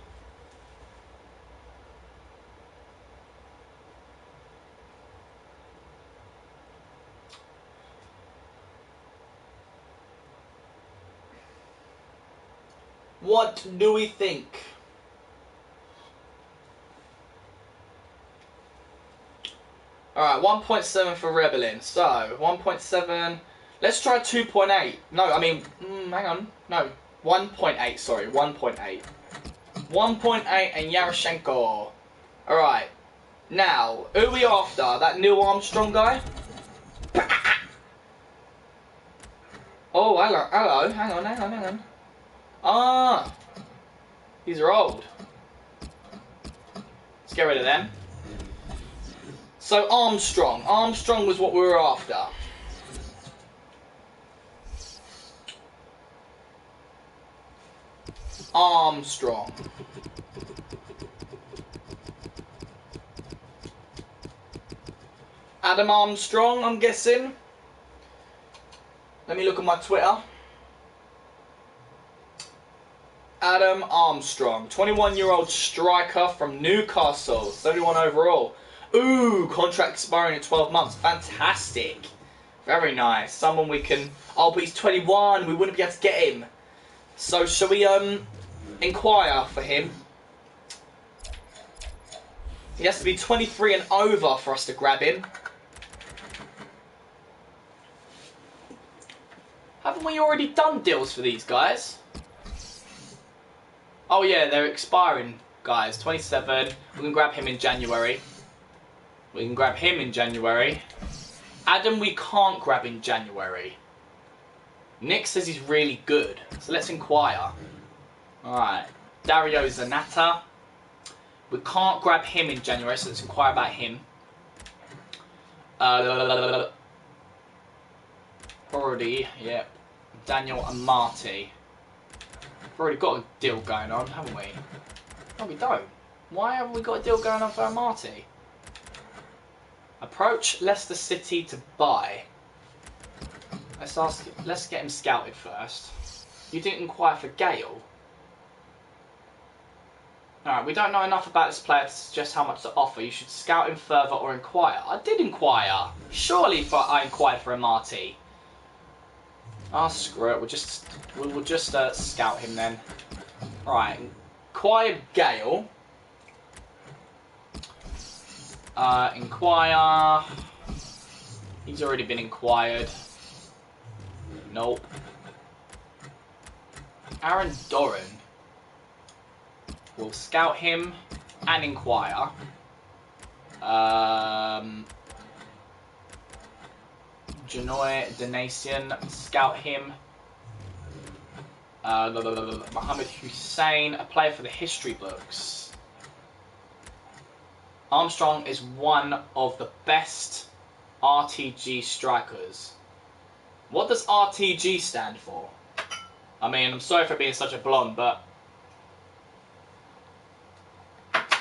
S1: What do we think? Alright, 1.7 for Rebelin. So, 1.7. Let's try 2.8. No, I mean, hang on. No, 1.8, sorry, 1.8. 1.8 and Yaroshenko. Alright. Now, who are we after? That Neil Armstrong guy? Oh, hello. Hang on. Ah, these are old. Let's get rid of them. So Armstrong. Armstrong was what we were after. Armstrong. Adam Armstrong, I'm guessing. Let me look at my Twitter. Adam Armstrong, 21-year-old striker from Newcastle, 71 overall. Ooh, contract expiring in 12 months. Fantastic. Very nice. Someone we can... Oh, but he's 21. We wouldn't be able to get him. So, shall we inquire for him? He has to be 23 and over for us to grab him. Haven't we already done deals for these guys? Oh yeah, they're expiring, guys. 27. We can grab him in January. We can grab him in January. Adam, we can't grab in January. Nick says he's really good, so let's inquire. Alright. Dario Zanata. We can't grab him in January, so let's inquire about him. Already, yeah. Daniel Amati. We've already got a deal going on, haven't we? No, we don't. Why haven't we got a deal going on for Amati? Approach Leicester City to buy. Let's get him scouted first. You didn't inquire for Gale. Alright, we don't know enough about this player to suggest how much to offer. You should scout him further or inquire. I did inquire. Surely I inquired for Amati. Ah, screw it. We'll just scout him then. Right, inquire Gale. Inquire. He's already been inquired. Nope. Aaron Doran. We'll scout him and inquire. Janoy Donation, scout him. Mohammed Hussein, a player for the history books. Armstrong is one of the best RTG strikers. What does RTG stand for? I mean, I'm sorry for being such a blonde, but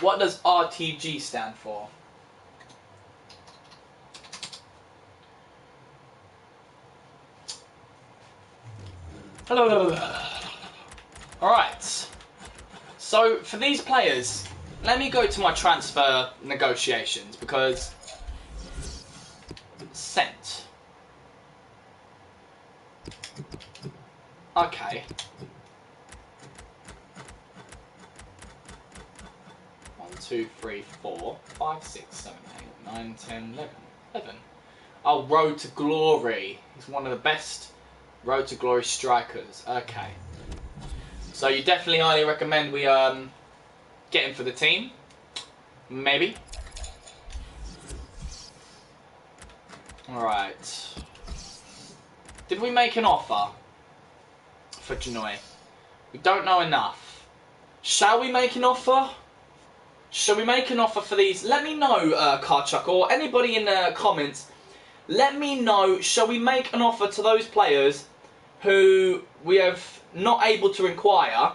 S1: what does RTG stand for? Hello. Alright. So, for these players, let me go to my transfer negotiations, because... Sent. Okay. 1, 2, 3, 4, 5, 6, 7, 8, 9, 10, 11. Oh, Road to Glory. He's one of the best Road to Glory strikers. Okay. So you definitely highly recommend we get him for the team. Maybe. Alright. Did we make an offer for Janoy? We don't know enough. Shall we make an offer? Shall we make an offer for these? Let me know, Karchuk, or anybody in the comments. Let me know, shall we make an offer to those players who we have not able to inquire,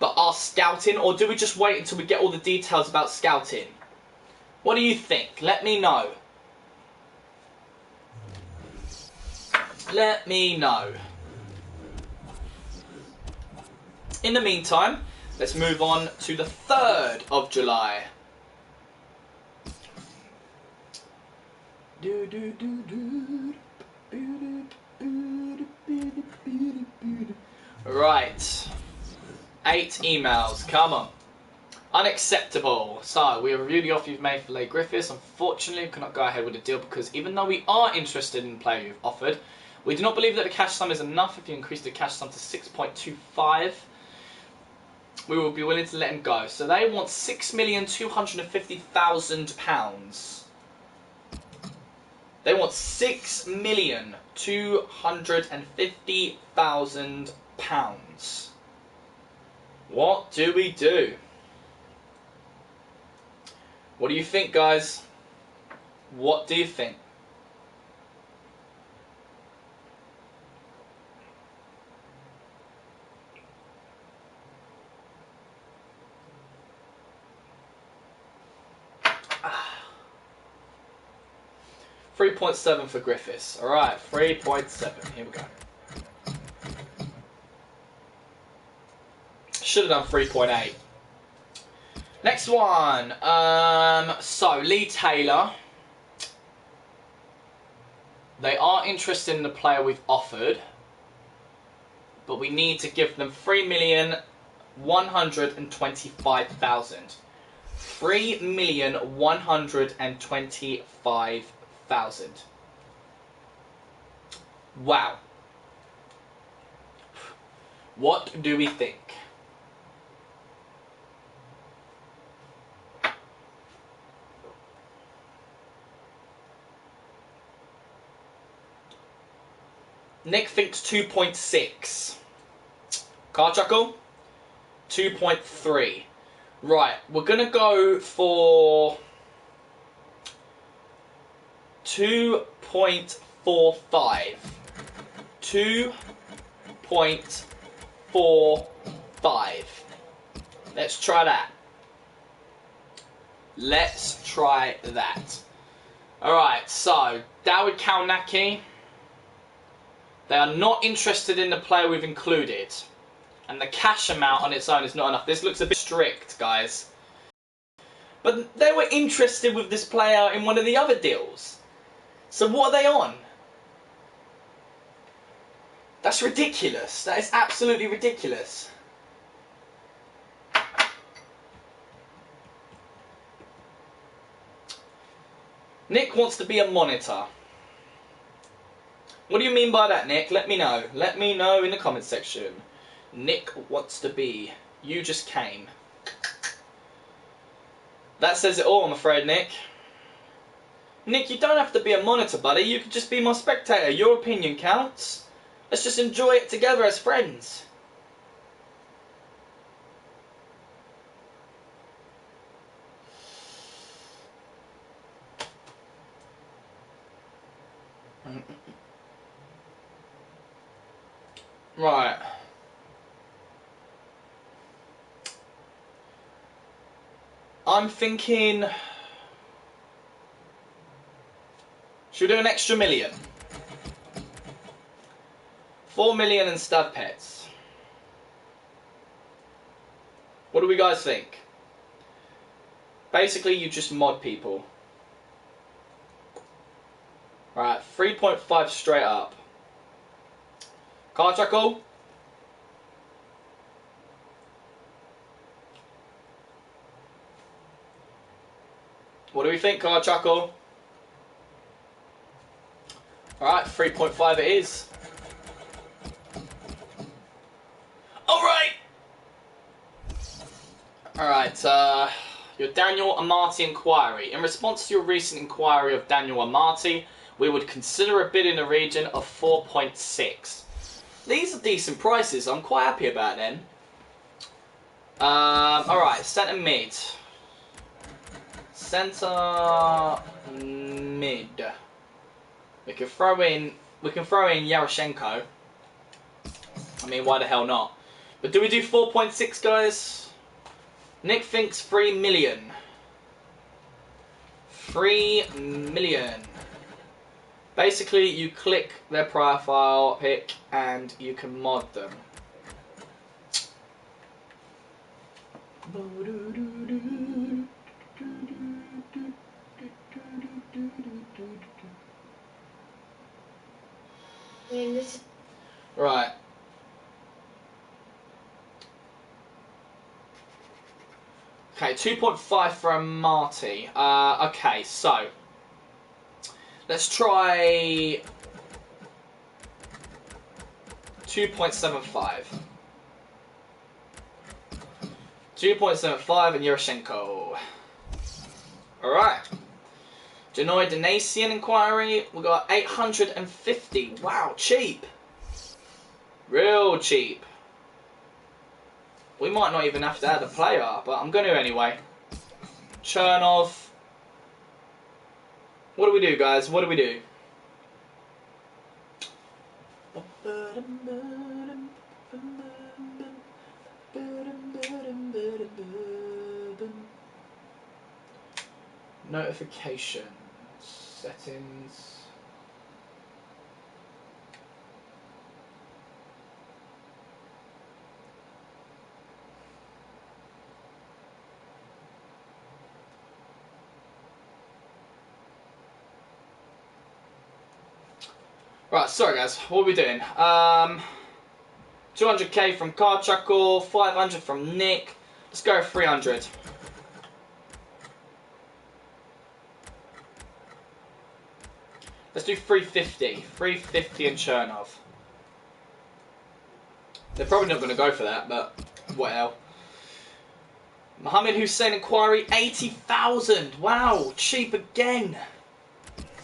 S1: but are scouting, or do we just wait until we get all the details about scouting? What do you think? Let me know. Let me know. In the meantime, let's move on to the 3rd of July. Right. 8 emails. Come on. Unacceptable. So, we have reviewed the offer you've made for Leigh Griffiths. Unfortunately, we cannot go ahead with the deal because even though we are interested in the player you've offered, we do not believe that the cash sum is enough. If you increase the cash sum to 6.25, we will be willing to let him go. So they want £6,250,000. They want £6,250,000. What do we do? What do you think, guys? What do you think? $3.7 for Griffiths. Alright, 3.7. Here we go. Should have done 3.8. Next one. So, Lee Taylor. They are interested in the player we've offered, but we need to give them $3,125,000. $3,125,000. Wow. What do we think? Nick thinks 2.6. Card chuckle? 2.3. Right, we're going to go for 2.45. 2.45. Let's try that. Let's try that. Alright, so Dawid Kalnaki. They are not interested in the player we've included. And the cash amount on its own is not enough. This looks a bit strict, guys. But they were interested with this player in one of the other deals. So what are they on? That's ridiculous. That is absolutely ridiculous. Nick wants to be a monitor. What do you mean by that, Nick? Let me know. Let me know in the comment section. Nick wants to be. You just came. That says it all, I'm afraid, Nick. Nick, you don't have to be a monitor, buddy. You could just be my spectator. Your opinion counts. Let's just enjoy it together as friends. Right. I'm thinking... Should we do an extra million? 4 million and stud pets. What do we guys think? Basically, you just mod people. Right, 3.5 straight up. Card chuckle. What do we think, card chuckle? Alright, 3.5 it is. Alright! Alright, your Daniel Amati inquiry. In response to your recent inquiry of Daniel Amati, we would consider a bid in the region of 4.6. These are decent prices. I'm quite happy about them. Alright, centre mid. Centre mid. We can throw in Yaroshenko. I mean, why the hell not? But do we do 4.6, guys? Nick thinks 3 million. 3 million. Basically, you click their profile pic and you can mod them. Right. Okay, 2.5 for a Marty. Okay, so let's try 2.75. 2.75 and Yaroshenko. Alright. Genoy Donasian inquiry. We got 850. Wow, cheap. Real cheap. We might not even have to add a player, but I'm going to anyway. Chernov. What do we do, guys? What do we do? Notifications. Settings. Right, sorry guys, what are we doing? 200k from Carchuckle, 500 from Nick. Let's go 300. Let's do 350. 350 and Chernov. They're probably not going to go for that, but what else? Mohammed Hussein inquiry, 80,000. Wow, cheap again.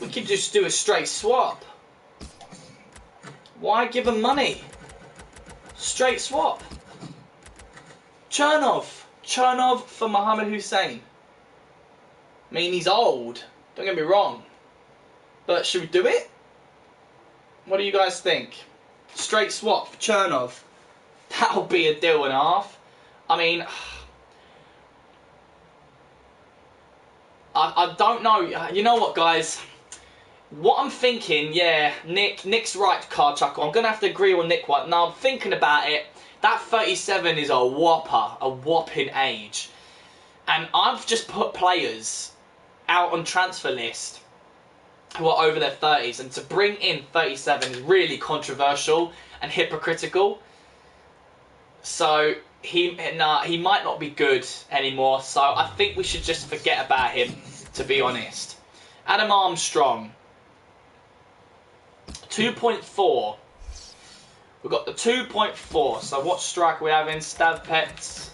S1: We could just do a straight swap. Why give him money? Straight swap. Chernov. Chernov for Mohammed Hussein. I mean, he's old. Don't get me wrong. But should we do it? What do you guys think? Straight swap for Chernov. That'll be a deal and a half. I mean, I don't know. You know what, guys? What I'm thinking, yeah, Nick's right, Carchuckle. I'm going to have to agree with Nick. Now, I'm thinking about it. That 37 is a whopper, a whopping age. And I've just put players out on transfer list who are over their 30s. And to bring in 37 is really controversial and hypocritical. So, he might not be good anymore. So, I think we should just forget about him, to be honest. Adam Armstrong. 2.4. We've got the 2.4. So what strike we have in Stav Pets?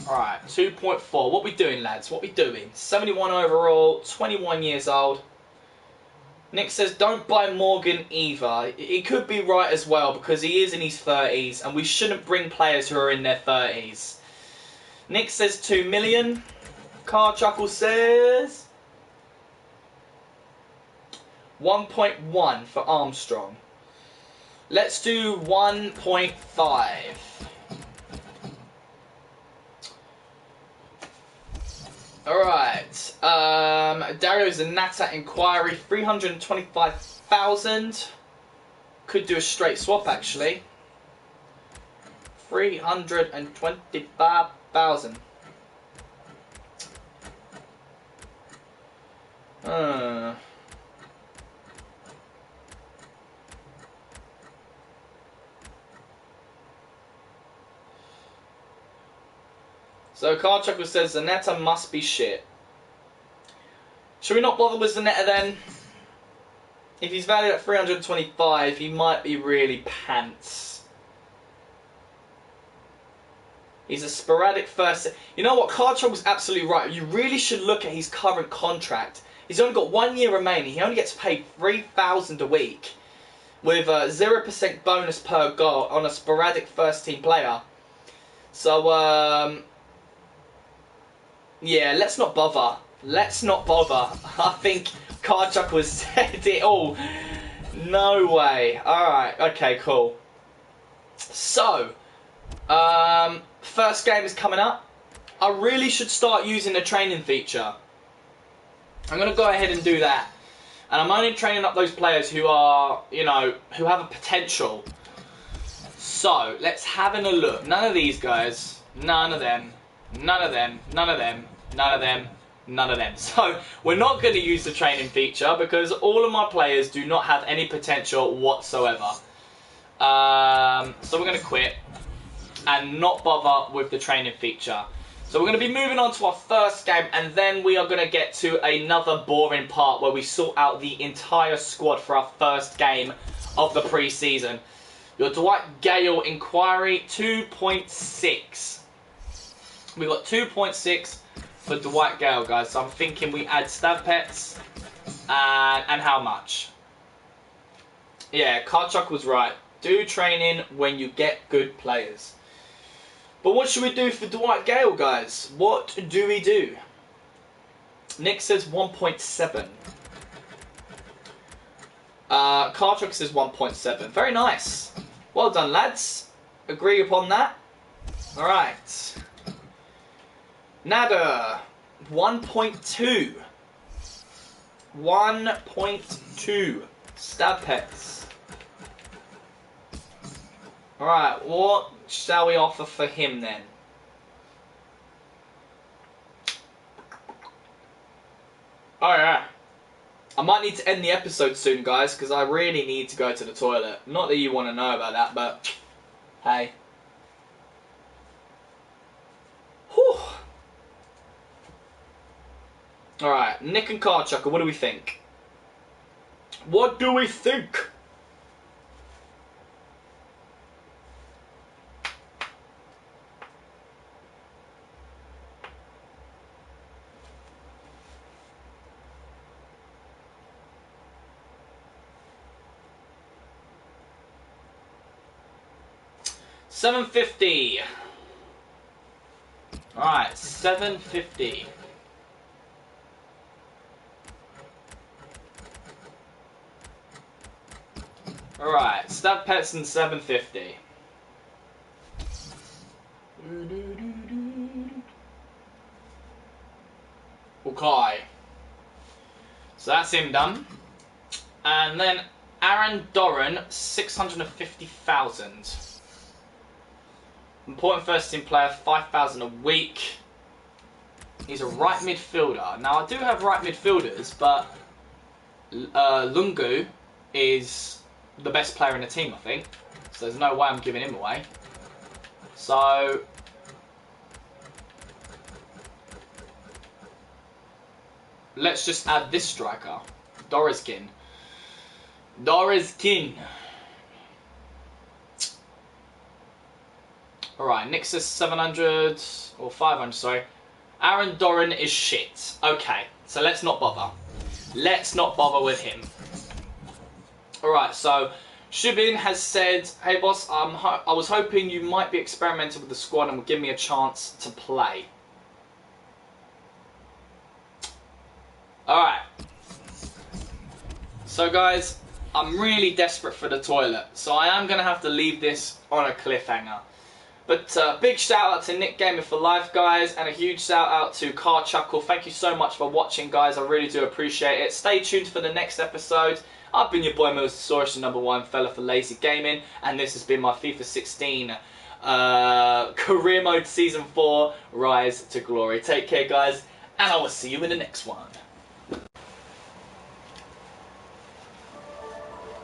S1: Alright, 2.4. What we doing, lads? What we doing? 71 overall, 21 years old. Nick says, don't buy Morgan either. He could be right as well because he is in his 30s and we shouldn't bring players who are in their 30s. Nick says 2 million. Carchuckle says 1.1 for Armstrong. Let's do 1.5. Alright. Dario Zanata inquiry, 325,000. Could do a straight swap actually. 325,000. So Carchuckle says Zanetta must be shit. Should we not bother with Zanetta then? If he's valued at 325, he might be really pants. He's a sporadic first. You know what? Carchuckle's absolutely right. You really should look at his current contract. He's only got 1 year remaining. He only gets paid 3,000 a week with a 0% bonus per goal on a sporadic first team player. So, yeah, let's not bother. Let's not bother. I think Carchuckle has said it all. No way. Alright, okay, cool. So, first game is coming up. I really should start using the training feature. I'm going to go ahead and do that. And I'm only training up those players who are, you know, who have a potential. So, let's have a look. None of these guys. None of them. None of them. None of them. None of them. None of them. So, we're not going to use the training feature because all of my players do not have any potential whatsoever. So, we're going to quit and not bother with the training feature. So, we're going to be moving on to our first game and then we are going to get to another boring part where we sort out the entire squad for our first game of the pre-season. Your Dwight Gale inquiry, 2.6. We've got 2.6 for Dwight Gale, guys. So I'm thinking we add stab pets and how much? Yeah, Karchuk was right. Do training when you get good players. But what should we do for Dwight Gale, guys? What do we do? Nick says 1.7. Karchuk says 1.7. Very nice. Well done, lads. Agree upon that. Alright. Nada. 1.2. 1.2. Stab pets. Alright, what shall we offer for him then? Oh yeah. I might need to end the episode soon, guys, because I really need to go to the toilet. Not that you want to know about that, but hey. Whew. Alright, Nick and Karchuk, what do we think? What do we think? $750. Alright, $750. Alright, stab pets and $750. Okay. So that's him done. And then Aaron Doran, 650,000. Important first team player, 5,000 a week. He's a right midfielder. Now I do have right midfielders, but Lungu is the best player in the team, I think. So there's no way I'm giving him away. So let's just add this striker, Doriskin. Alright, Nick says 700, or 500, sorry. Aaron Doran is shit. Okay, so let's not bother. Let's not bother with him. Alright, so Shubin has said, hey boss, I was hoping you might be experimenting with the squad and would give me a chance to play. Alright. So guys, I'm really desperate for the toilet, so I am going to have to leave this on a cliffhanger. But big shout out to Nick Gamer for Life, guys, and a huge shout out to Karchuckle. Thank you so much for watching, guys. I really do appreciate it. Stay tuned for the next episode. I've been your boy MillzySawUs, the #1 fella for lazy gaming, and this has been my FIFA 16 Career Mode Season 4 Rise to Glory. Take care, guys, and I will see you in the next one.